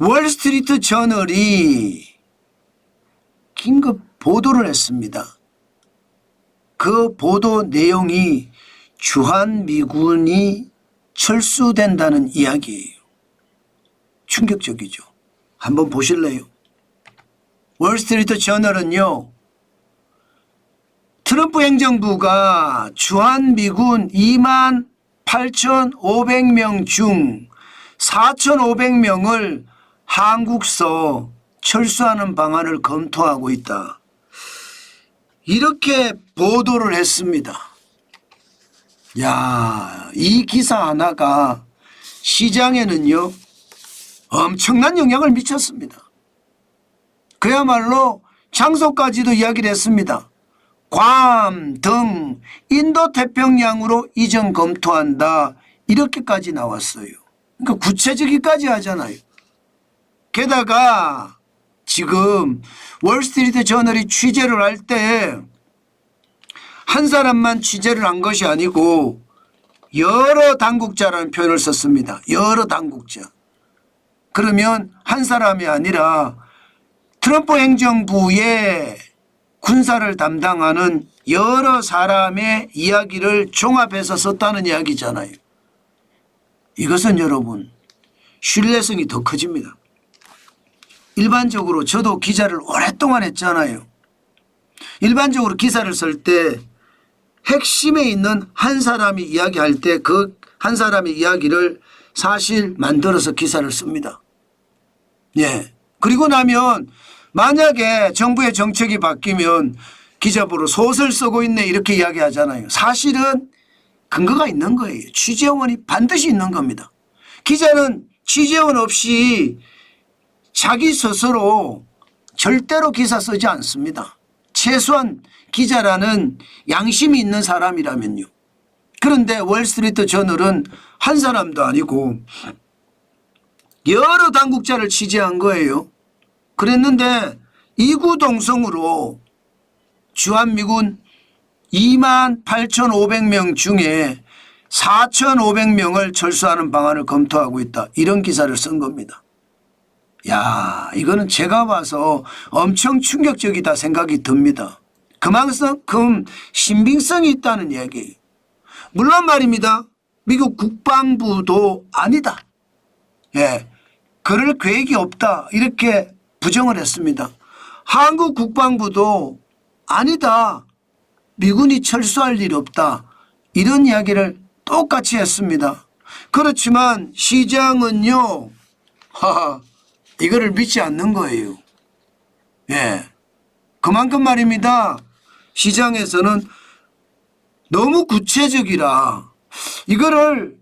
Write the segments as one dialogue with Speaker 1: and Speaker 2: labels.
Speaker 1: 월스트리트 저널이 긴급 보도를 했습니다. 그 보도 내용이 주한미군이 철수된다는 이야기예요. 충격적이죠. 한번 보실래요? 월스트리트 저널은요, 트럼프 행정부가 주한미군 28,500명 중 4,500명을 한국서 철수하는 방안을 검토하고 있다, 이렇게 보도를 했습니다. 야, 이 기사 하나가 시장에는요 엄청난 영향을 미쳤습니다. 그야말로 장소까지도 이야기를 했습니다. 괌 등 인도태평양으로 이전 검토한다, 이렇게까지 나왔어요. 그러니까 구체적이까지 하잖아요. 게다가 지금 월스트리트 저널이 취재를 할 때 한 사람만 취재를 한 것이 아니고 여러 당국자라는 표현을 썼습니다. 여러 당국자. 그러면 한 사람이 아니라 트럼프 행정부의 군사를 담당하는 여러 사람의 이야기를 종합해서 썼다는 이야기잖아요. 이것은 여러분 신뢰성이 더 커집니다. 일반적으로 저도 기자를 오랫동안 했잖아요. 일반적으로 기사를 쓸 때 핵심에 있는 한 사람이 이야기할 때 그 한 사람의 이야기를 사실 만들어서 기사를 씁니다. 예. 그리고 나면 만약에 정부의 정책이 바뀌면 기자부로 소설 쓰고 있네, 이렇게 이야기하잖아요. 사실은 근거가 있는 거예요. 취재원이 반드시 있는 겁니다. 기자는 취재원 없이 자기 스스로 절대로 기사 쓰지 않습니다. 최소한 기자라는 양심이 있는 사람이라면요. 그런데 월스트리트 저널은 한 사람도 아니고 여러 당국자를 취재한 거예요. 그랬는데 이구동성으로 주한미군 28,500명 중에 4,500명을 철수하는 방안을 검토하고 있다, 이런 기사를 쓴 겁니다. 이거는 제가 봐서 엄청 충격적이다 생각이 듭니다. 그만큼 신빙성이 있다는 얘기예요. 물론 말입니다, 미국 국방부도 아니다, 그럴 계획이 없다, 이렇게 부정을 했습니다. 한국 국방부도 아니다, 미군이 철수할 일 없다, 이런 이야기를 똑같이 했습니다. 그렇지만 시장은요, 이거를 믿지 않는 거예요. 그만큼 말입니다, 시장에서는 너무 구체적이라 이거를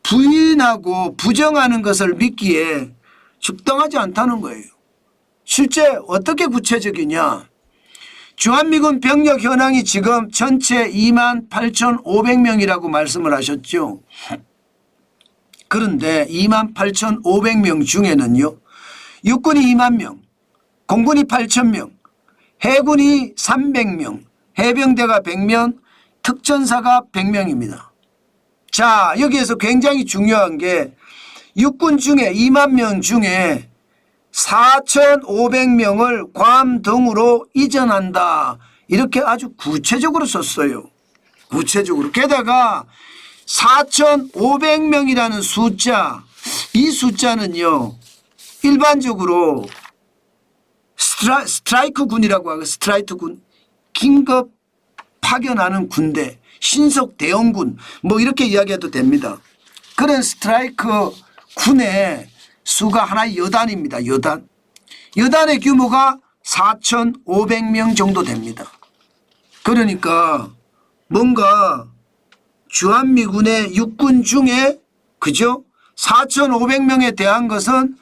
Speaker 1: 부인하고 부정하는 것을 믿기에 적당하지 않다는 거예요. 실제 어떻게 구체적이냐, 주한미군 병력 현황이 지금 전체 28,500명이라고 말씀을 하셨죠. 그런데 28,500명 중에는요, 육군이 2만 명, 공군이 8,000명, 해군이 300명, 해병대가 100명, 특전사가 100명입니다. 자, 여기에서 굉장히 중요한 게 육군 중에 2만 명 중에 4,500명을 괌 등으로 이전한다, 이렇게 아주 구체적으로 썼어요. 구체적으로. 게다가 4,500명이라는 숫자, 이 숫자는요 일반적으로 스트라이크 군이라고 하고, 스트라이크 군, 긴급 파견하는 군대, 신속 대응군, 뭐 이렇게 이야기해도 됩니다. 그런 스트라이크 군의 수가 하나의 여단입니다. 여단의 규모가 4,500명 정도 됩니다. 그러니까 뭔가 주한미군의 육군 중에 그죠? 4,500명에 대한 것은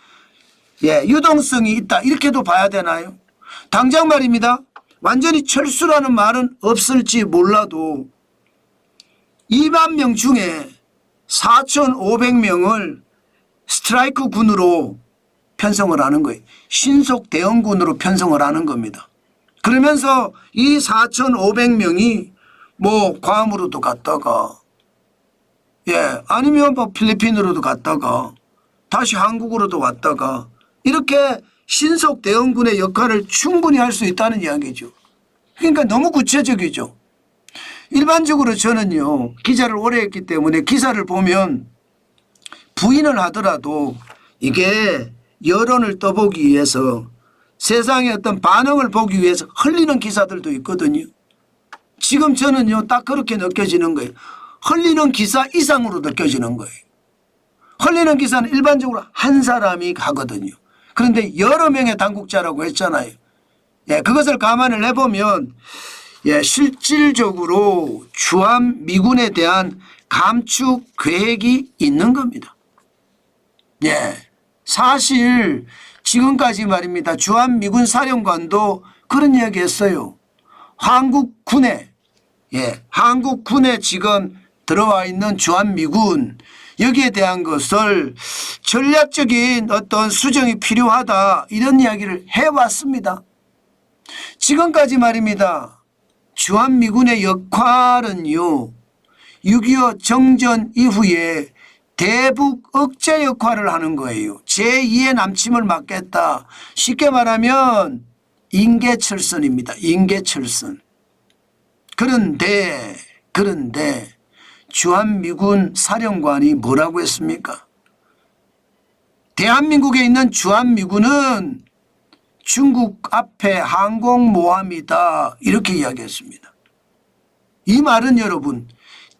Speaker 1: 유동성이 있다, 이렇게도 봐야 되나요? 당장 말입니다, 완전히 철수라는 말은 없을지 몰라도 2만 명 중에 4,500명을 스트라이크 군으로 편성을 하는 거예요. 신속 대응군으로 편성을 하는 겁니다. 그러면서 이 4,500명이 뭐 괌으로도 갔다가 아니면 뭐 필리핀으로도 갔다가 다시 한국으로도 왔다가 이렇게 신속 대응군의 역할을 충분히 할 수 있다는 이야기죠. 그러니까 너무 구체적이죠. 일반적으로 저는요, 기자를 오래 했기 때문에 기사를 보면 부인을 하더라도 이게 여론을 떠보기 위해서 세상의 어떤 반응을 보기 위해서 흘리는 기사들도 있거든요. 지금 저는요, 딱 그렇게 느껴지는 거예요. 흘리는 기사 이상으로 느껴지는 거예요. 흘리는 기사는 일반적으로 한 사람이 하거든요. 그런데 여러 명의 당국자라고 했잖아요. 예, 그것을 감안을 해보면 예, 실질적으로 주한미군에 대한 감축 계획이 있는 겁니다. 예, 사실 지금까지 말입니다. 주한미군 사령관도 그런 이야기 했어요. 한국군에 한국군에 지금 들어와 있는 주한미군 여기에 대한 것을 전략적인 어떤 수정이 필요하다 이런 이야기를 해왔습니다. 지금까지 말입니다. 주한미군의 역할은요. 6.25 정전 이후에 대북 억제 역할을 하는 거예요. 제2의 남침을 막겠다. 쉽게 말하면 인계철선입니다. 인계철선. 그런데 주한미군 사령관이 뭐라고 했습니까? 대한민국에 있는 주한미군은 중국 앞에 항공모함이다 이렇게 이야기했습니다. 이 말은 여러분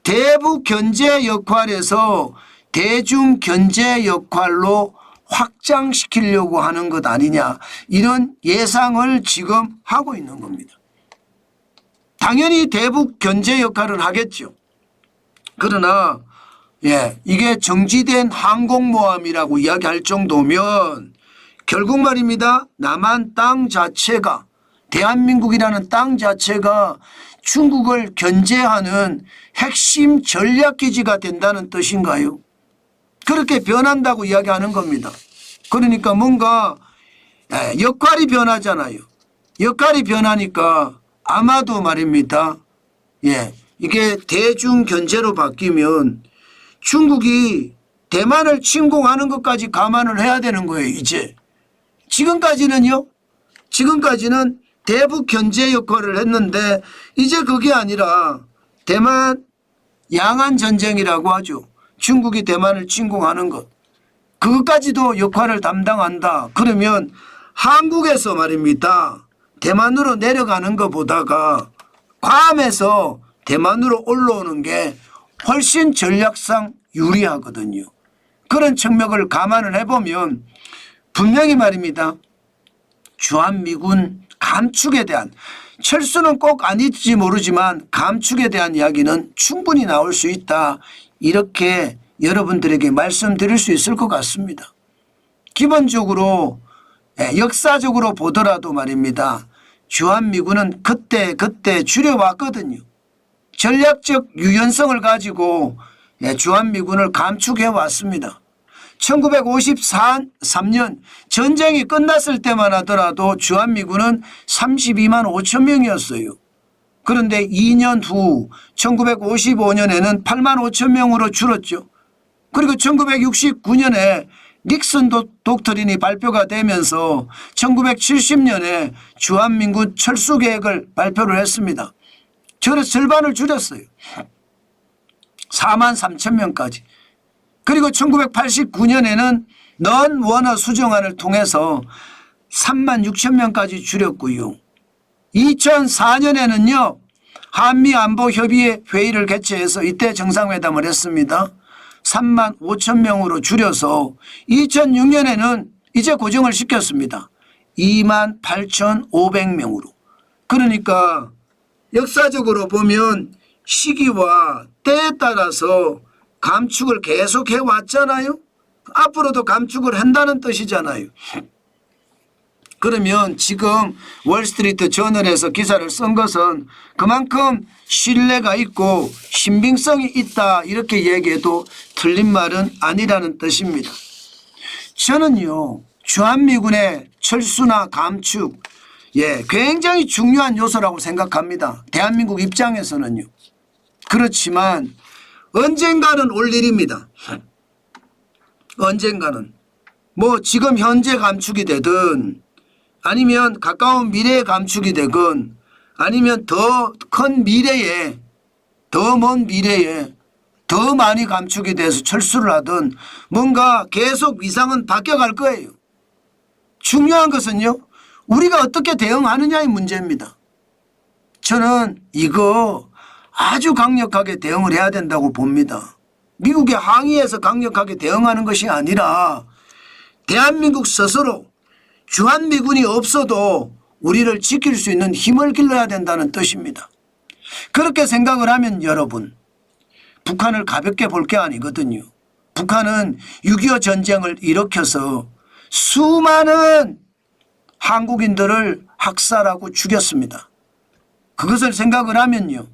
Speaker 1: 대북 견제 역할에서 대중 견제 역할로 확장시키려고 하는 것 아니냐 이런 예상을 지금 하고 있는 겁니다. 당연히 대북 견제 역할을 하겠죠. 그러나 이게 정지된 항공모함이라고 이야기할 정도면 결국 말입니다. 남한 땅 자체가 대한민국이라는 땅 자체가 중국을 견제하는 핵심 전략기지가 된다는 뜻인가요? 그렇게 변한다고 이야기하는 겁니다. 그러니까 뭔가 역할이 변하잖아요. 역할이 변하니까 아마도 말입니다. 이게 대중 견제로 바뀌면 중국이 대만을 침공하는 것까지 감안을 해야 되는 거예요. 이제 지금까지는요. 지금까지는 대북 견제 역할을 했는데 이제 그게 아니라 대만 양안 전쟁이라고 하죠. 중국이 대만을 침공하는 것. 그것까지도 역할을 담당한다. 그러면 한국에서 말입니다. 대만으로 내려가는 것보다가 괌에서 대만으로 올라오는 게 훨씬 전략상 유리하거든요. 그런 측면을 감안을 해보면 분명히 말입니다. 주한미군 감축에 대한 철수는 꼭 아닐지 모르지만 감축에 대한 이야기는 충분히 나올 수 있다. 이렇게 여러분들에게 말씀드릴 수 있을 것 같습니다. 기본적으로 역사적으로 보더라도 말입니다. 주한미군은 그때 줄여왔거든요. 전략적 유연성을 가지고 주한미군을 감축해 왔습니다. 1953년 전쟁이 끝났을 때만 하더라도 주한미군은 32만 5천 명이었어요. 그런데 2년 후 1955년에는 8만 5천 명으로 줄었죠. 그리고 1969년에 닉슨 독트린이 발표가 되면서 1970년에 주한미군 철수 계획을 발표를 했습니다. 절반을 줄였어요. 4만 3천 명까지. 그리고 1989년에는 넌 원어 수정안을 통해서 3만 6천 명까지 줄였고요. 2004년에는요. 한미안보협의회 회의를 개최해서 이때 정상회담을 했습니다. 3만 5천 명으로 줄여서 2006년에는 이제 고정을 시켰습니다. 2만 8,500명으로. 그러니까 역사적으로 보면 시기와 때에 따라서 감축을 계속해 왔잖아요. 앞으로도 감축을 한다는 뜻이잖아요. 그러면 지금 월스트리트 저널에서 기사를 쓴 것은 그만큼 신뢰가 있고 신빙성이 있다 이렇게 얘기해도 틀린 말은 아니라는 뜻입니다. 저는요. 주한미군의 철수나 감축 굉장히 중요한 요소라고 생각합니다. 대한민국 입장에서는요. 그렇지만 언젠가는 올 일입니다. 언젠가는 뭐 지금 현재 감축이 되든 아니면 가까운 미래에 감축이 되건 아니면 더 큰 미래에 더 먼 미래에 더 많이 감축이 돼서 철수를 하든 뭔가 계속 위상은 바뀌어갈 거예요. 중요한 것은요. 우리가 어떻게 대응하느냐의 문제입니다. 저는 이거 아주 강력하게 대응을 해야 된다고 봅니다. 미국의 항의에서 강력하게 대응하는 것이 아니라 대한민국 스스로 주한미군이 없어도 우리를 지킬 수 있는 힘을 길러야 된다는 뜻입니다. 그렇게 생각을 하면 여러분 북한을 가볍게 볼 게 아니거든요. 북한은 6.25 전쟁을 일으켜서 수많은 한국인들을 학살하고 죽였습니다. 그것을 생각을 하면요.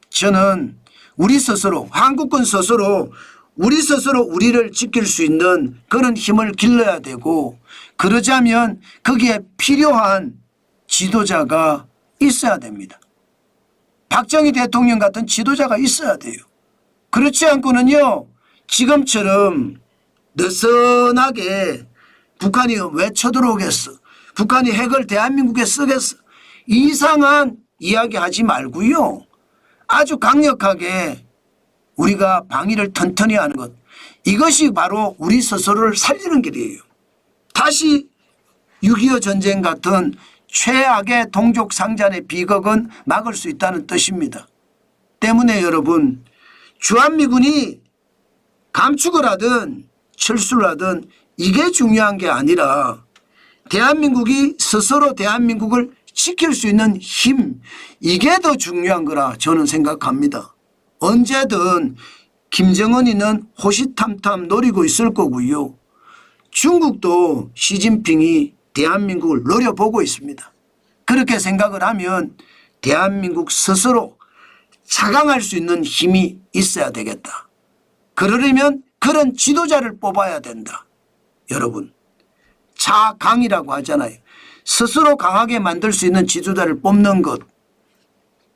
Speaker 1: 저는 우리 스스로 한국군 스스로 우리 스스로 우리를 지킬 수 있는 그런 힘을 길러야 되고 그러자면 거기에 필요한 지도자가 있어야 됩니다. 박정희 대통령 같은 지도자가 있어야 돼요. 그렇지 않고는요. 지금처럼 느슨하게 북한이 왜 쳐들어오겠어. 북한이 핵을 대한민국에 쓰겠어. 이상한 이야기 하지 말고요. 아주 강력하게 우리가 방위를 튼튼히 하는 것. 이것이 바로 우리 스스로를 살리는 길이에요. 다시 6.25 전쟁 같은 최악의 동족 상잔의 비극은 막을 수 있다는 뜻입니다. 때문에 여러분 주한미군이 감축을 하든 철수를 하든 이게 중요한 게 아니라 대한민국이 스스로 대한민국을 지킬 수 있는 힘 이게 더 중요한 거라 저는 생각합니다. 언제든 김정은이는 호시탐탐 노리고 있을 거고요. 중국도 시진핑이 대한민국을 노려보고 있습니다. 그렇게 생각을 하면 대한민국 스스로 자강할 수 있는 힘이 있어야 되겠다. 그러려면 그런 지도자를 뽑아야 된다. 여러분 자강이라고 하잖아요. 스스로 강하게 만들 수 있는 지도자를 뽑는 것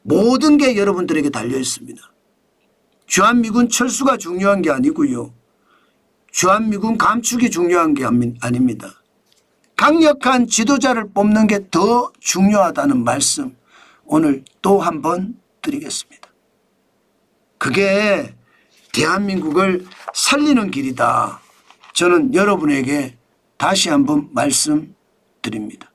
Speaker 1: 모든 게 여러분들에게 달려 있습니다. 주한미군 철수가 중요한 게 아니고요. 주한미군 감축이 중요한 게 아닙니다. 강력한 지도자를 뽑는 게 더 중요하다는 말씀 오늘 또 한 번 드리겠습니다. 그게 대한민국을 살리는 길이다. 저는 여러분에게 다시 한번 말씀드립니다.